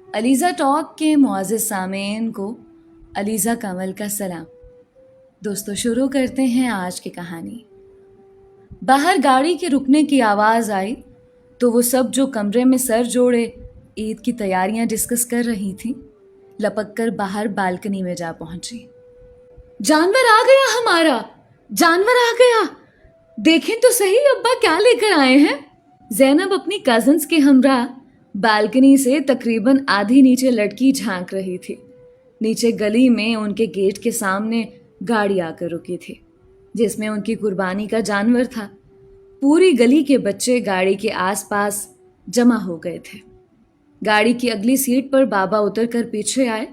Alizeh talk کے معزز سامعین کو علیزہ کمل کا سلام۔ دوستو شروع کرتے ہیں آج کی کہانی۔ باہر گاڑی کے رکنے کی آواز آئی تو وہ سب جو کمرے میں سر جوڑے عید کی تیاریاں ڈسکس کر رہی تھیں لپک کر باہر بالکنی میں جا پہنچی۔ جانور آ گیا ہمارا، جانور آ گیا، دیکھیں تو صحیح ابا کیا لے کر آئے ہیں۔ زینب اپنی کزنز کے ہمراہ بالکنی سے تقریباً آدھی نیچے لٹکی جھانک رہی تھی۔ نیچے گلی میں ان کے گیٹ کے سامنے گاڑی آ کر رکی تھی جس میں ان کی قربانی کا جانور تھا۔ پوری گلی کے بچے گاڑی کے آس پاس جمع ہو گئے تھے۔ گاڑی کی اگلی سیٹ پر بابا اتر کر پیچھے آئے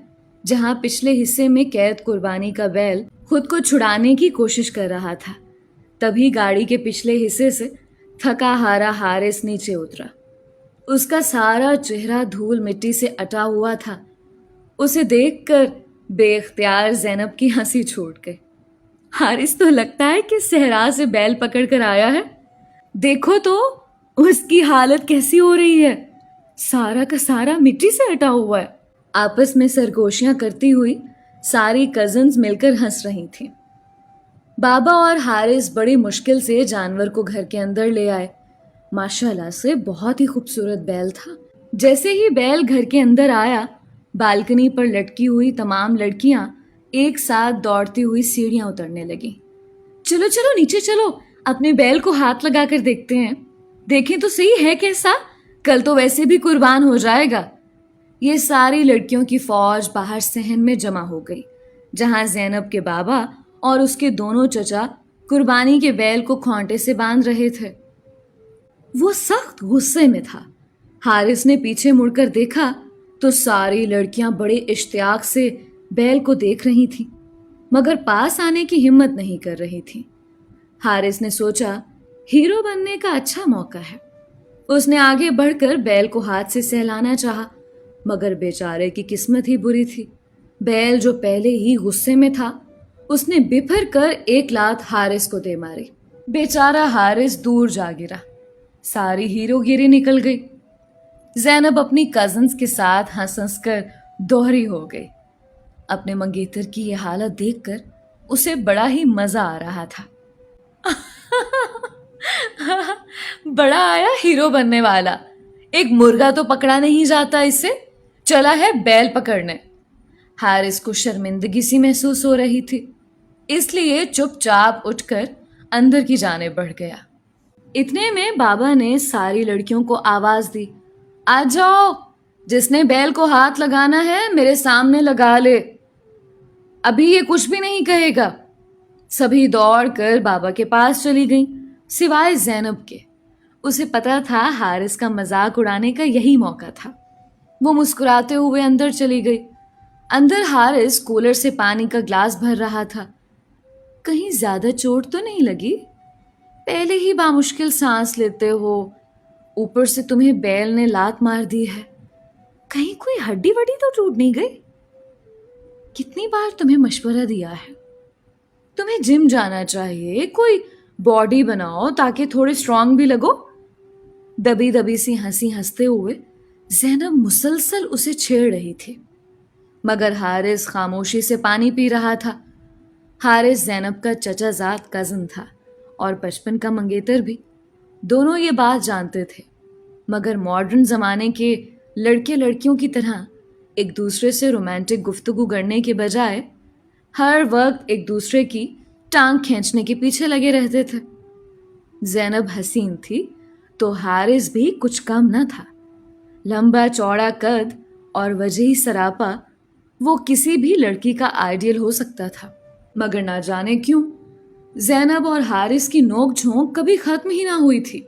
جہاں پچھلے حصے میں قید قربانی کا بیل خود کو چھڑانے کی کوشش کر رہا تھا۔ تبھی گاڑی کے پچھلے حصے سے تھکا ہارا حارث نیچے اترا۔ اس کا سارا چہرہ دھول مٹی سے اٹا ہوا تھا۔ اسے دیکھ کر بے اختیار زینب کی ہنسی چھوٹ گئی۔ حارث تو لگتا ہے کہ صحرا سے بیل پکڑ کر آیا ہے، دیکھو تو اس کی حالت کیسی ہو رہی ہے، سارا کا سارا مٹی سے اٹا ہوا ہے۔ آپس میں سرگوشیاں کرتی ہوئی ساری کزنز مل کر ہنس رہی تھیں۔ بابا اور حارث بڑی مشکل سے جانور کو گھر کے اندر لے آئے۔ ماشاءاللہ سے بہت ہی خوبصورت بیل تھا۔ جیسے ہی بیل گھر کے اندر آیا، بالکنی پر لٹکی ہوئی تمام لڑکیاں ایک ساتھ دوڑتی ہوئی سیڑھیاں اترنے لگیں۔ چلو چلو نیچے چلو، اپنے بیل کو ہاتھ لگا کر دیکھتے ہیں، دیکھیں تو صحیح ہے کیسا، کل تو ویسے بھی قربان ہو جائے گا۔ یہ ساری لڑکیوں کی فوج باہر صحن میں جمع ہو گئی جہاں زینب کے بابا اور اس کے دونوں چچا قربانی کے بیل کو کھونٹے سے باندھ رہے تھے۔ وہ سخت غصے میں تھا۔ حارث نے پیچھے مڑ کر دیکھا تو ساری لڑکیاں بڑے اشتیاق سے بیل کو دیکھ رہی تھیں مگر پاس آنے کی ہمت نہیں کر رہی تھیں۔ حارث نے سوچا ہیرو بننے کا اچھا موقع ہے۔ اس نے آگے بڑھ کر بیل کو ہاتھ سے سہلانا چاہا مگر بیچارے کی قسمت ہی بری تھی۔ بیل جو پہلے ہی غصے میں تھا اس نے بپھر کر ایک لات حارث کو دے ماری۔ بیچارہ حارث دور جا گرا، ساری ہیرو گیری نکل گئی۔ زینب اپنی کزنز کے ساتھ ہنس ہنس کر دوہری ہو گئی۔ اپنے منگیتر کی یہ حالت دیکھ کر اسے بڑا ہی مزہ آ رہا تھا۔ بڑا آیا ہیرو بننے والا، ایک مرغا تو پکڑا نہیں جاتا اس سے، چلا ہے بیل پکڑنے۔ حارث کو شرمندگی سی محسوس ہو رہی تھی، اس لیے چپ چاپ اٹھ کر اندر کی جانب بڑھ گیا۔ اتنے میں بابا نے ساری لڑکیوں کو آواز دی، آ جاؤ، جس نے بیل کو ہاتھ لگانا ہے میرے سامنے لگا لے، ابھی یہ کچھ بھی نہیں کہے گا۔ سبھی دوڑ کر بابا کے پاس چلی گئیں سوائے زینب کے۔ اسے پتا تھا حارث کا مذاق اڑانے کا یہی موقع تھا۔ وہ مسکراتے ہوئے اندر چلی گئی۔ اندر حارث کولر سے پانی کا گلاس بھر رہا تھا۔ کہیں زیادہ چوٹ تو نہیں لگی؟ پہلے ہی بامشکل سانس لیتے ہو، اوپر سے تمہیں بیل نے لات مار دی ہے، کہیں کوئی ہڈی وڈی تو ٹوٹ نہیں گئی؟ کتنی بار تمہیں مشورہ دیا ہے، تمہیں جم جانا چاہیے، کوئی باڈی بناؤ تاکہ تھوڑے سٹرونگ بھی لگو۔ دبی دبی سی ہنسی ہنستے ہوئے زینب مسلسل اسے چھیڑ رہی تھی مگر حارث خاموشی سے پانی پی رہا تھا۔ حارث زینب کا چچا زاد کزن تھا اور بچپن کا منگیتر بھی۔ دونوں یہ بات جانتے تھے مگر ماڈرن زمانے کے لڑکے لڑکیوں کی طرح ایک دوسرے سے رومانٹک گفتگو کرنے کے بجائے ہر وقت ایک دوسرے کی ٹانگ کھینچنے کے پیچھے لگے رہتے تھے۔ زینب حسین تھی تو حارث بھی کچھ کم نہ تھا۔ لمبا چوڑا قد اور وجہی سراپا، وہ کسی بھی لڑکی کا آئیڈیل ہو سکتا تھا مگر نہ جانے کیوں زینب اور حارث کی نوک جھونک کبھی ختم ہی نہ ہوئی تھی۔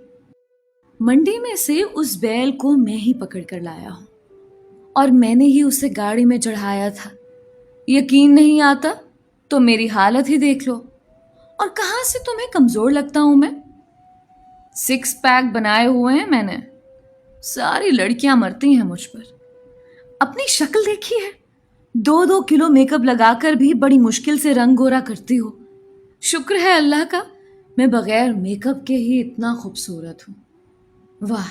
منڈی میں سے اس بیل کو میں ہی پکڑ کر لایا ہوں اور میں نے ہی اسے گاڑی میں چڑھایا تھا، یقین نہیں آتا تو میری حالت ہی دیکھ لو، اور کہاں سے تمہیں کمزور لگتا ہوں میں؟ 6 پیک بنائے ہوئے ہیں میں نے، ساری لڑکیاں مرتی ہیں مجھ پر۔ اپنی شکل دیکھی ہے، 2 کلو میک اپ لگا کر بھی بڑی مشکل سے رنگ گورا کرتی ہو، شکر ہے اللہ کا میں بغیر میک اپ کے ہی اتنا خوبصورت ہوں۔ واہ،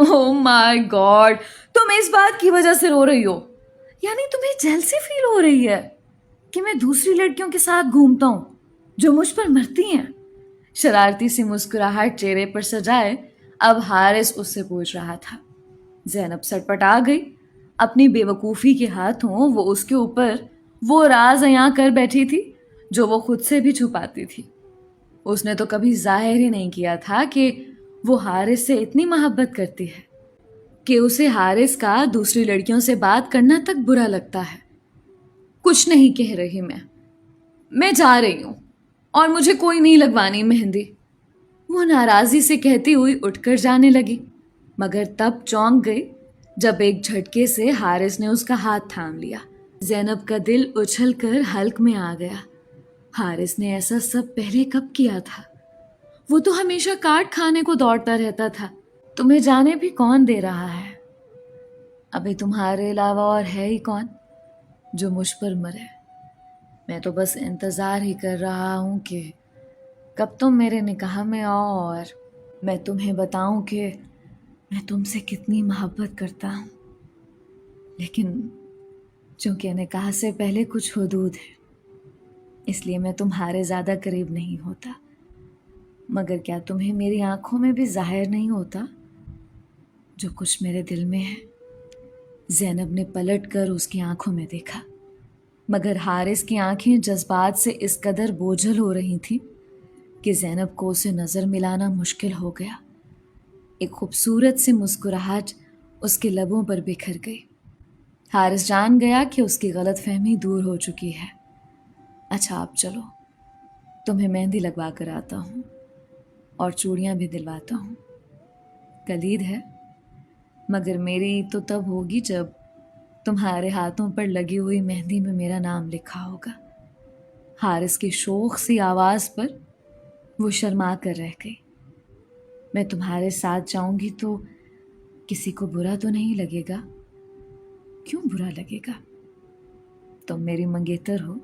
اوہ مائی گاڈ، تم اس بات کی وجہ سے رو رہی ہو؟ یعنی تمہیں جیلسی فیل ہو رہی ہے کہ میں دوسری لڑکیوں کے ساتھ گھومتا ہوں جو مجھ پر مرتی ہیں؟ شرارتی سی مسکراہٹ چہرے پر سجائے اب حارث اس سے پوچھ رہا تھا۔ زینب سٹپٹا گئی۔ اپنی بے وقوفی کے ہاتھوں وہ اس کے اوپر وہ راز عیاں کر بیٹھی تھی جو وہ خود سے بھی چھپاتی تھی۔ اس نے تو کبھی ظاہر ہی نہیں کیا تھا کہ وہ حارث سے اتنی محبت کرتی ہے کہ اسے حارث کا دوسری لڑکیوں سے بات کرنا تک برا لگتا ہے۔ کچھ نہیں کہہ رہی میں جا رہی ہوں اور مجھے کوئی نہیں لگوانی مہندی، وہ ناراضی سے کہتی ہوئی اٹھ کر جانے لگی، مگر تب چونک گئی جب ایک جھٹکے سے حارث نے اس کا ہاتھ تھام لیا۔ زینب کا دل اچھل کر حلق میں آ گیا۔ حارث نے ایسا سب پہلے کب کیا تھا؟ وہ تو ہمیشہ کاٹ کھانے کو دوڑتا رہتا تھا۔ تمہیں جانے بھی کون دے رہا ہے؟ ابھی تمہارے علاوہ اور ہے ہی کون جو مجھ پر مرے؟ میں تو بس انتظار ہی کر رہا ہوں کہ کب تم میرے نکاح میں آؤ اور میں تمہیں بتاؤں کہ میں تم سے کتنی محبت کرتا ہوں۔ لیکن چونکہ نکاح سے پہلے کچھ حدود ہے، اس لیے میں تمہارے زیادہ قریب نہیں ہوتا۔ مگر کیا تمہیں میری آنکھوں میں بھی ظاہر نہیں ہوتا جو کچھ میرے دل میں ہے؟ زینب نے پلٹ کر اس کی آنکھوں میں دیکھا، مگر حارث کی آنکھیں جذبات سے اس قدر بوجھل ہو رہی تھیں کہ زینب کو اسے نظر ملانا مشکل ہو گیا۔ ایک خوبصورت سی مسکراہٹ اس کے لبوں پر بکھر گئی۔ حارث جان گیا کہ اس کی غلط فہمی دور ہو چکی ہے۔ اچھا اب چلو، تمہیں مہندی لگوا کر آتا ہوں اور چوڑیاں بھی دلواتا ہوں۔ کلید ہے، مگر میری تو تب ہوگی جب تمہارے ہاتھوں پر لگی ہوئی مہندی میں میرا نام لکھا ہوگا۔ حارث کی شوخ سی آواز پر وہ شرما کر رہ گئی۔ میں تمہارے ساتھ جاؤں گی تو کسی کو برا تو نہیں لگے گا؟ کیوں برا لگے گا؟ تم میری منگیتر ہو،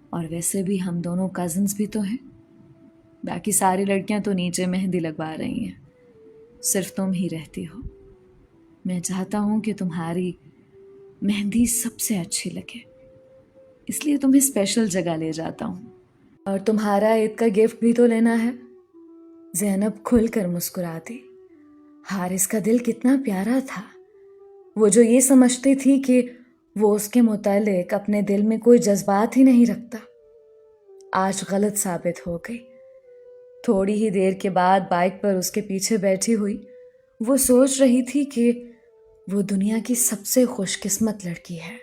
اور ویسے بھی ہم دونوں کزنز بھی تو ہیں۔ باقی ساری لڑکیاں تو نیچے مہندی لگوا رہی ہیں، صرف تم ہی رہتی ہو۔ میں چاہتا ہوں کہ تمہاری مہندی سب سے اچھی لگے، اس لیے تمہیں اسپیشل جگہ لے جاتا ہوں۔ اور تمہارا عید کا گفٹ بھی تو لینا ہے۔ زینب کھل کر مسکرا دی۔ حارث کا دل کتنا پیارا تھا۔ وہ جو یہ سمجھتی تھی کہ وہ اس کے متعلق اپنے دل میں کوئی جذبات ہی نہیں رکھتا، آج غلط ثابت ہو گئی۔ تھوڑی ہی دیر کے بعد بائک پر اس کے پیچھے بیٹھی ہوئی وہ سوچ رہی تھی کہ وہ دنیا کی سب سے خوش قسمت لڑکی ہے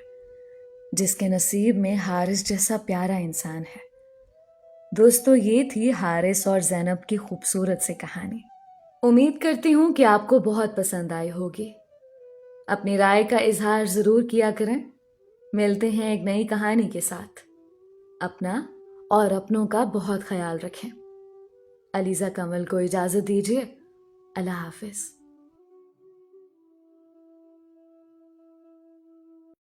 جس کے نصیب میں حارث جیسا پیارا انسان ہے۔ دوستو، یہ تھی حارث اور زینب کی خوبصورت سی کہانی۔ امید کرتی ہوں کہ آپ کو بہت پسند آئی ہوگی۔ اپنی رائے کا اظہار ضرور کیا کریں۔ ملتے ہیں ایک نئی کہانی کے ساتھ۔ اپنا اور اپنوں کا بہت خیال رکھیں۔ علیزہ کمل کو اجازت دیجیے۔ اللہ حافظ۔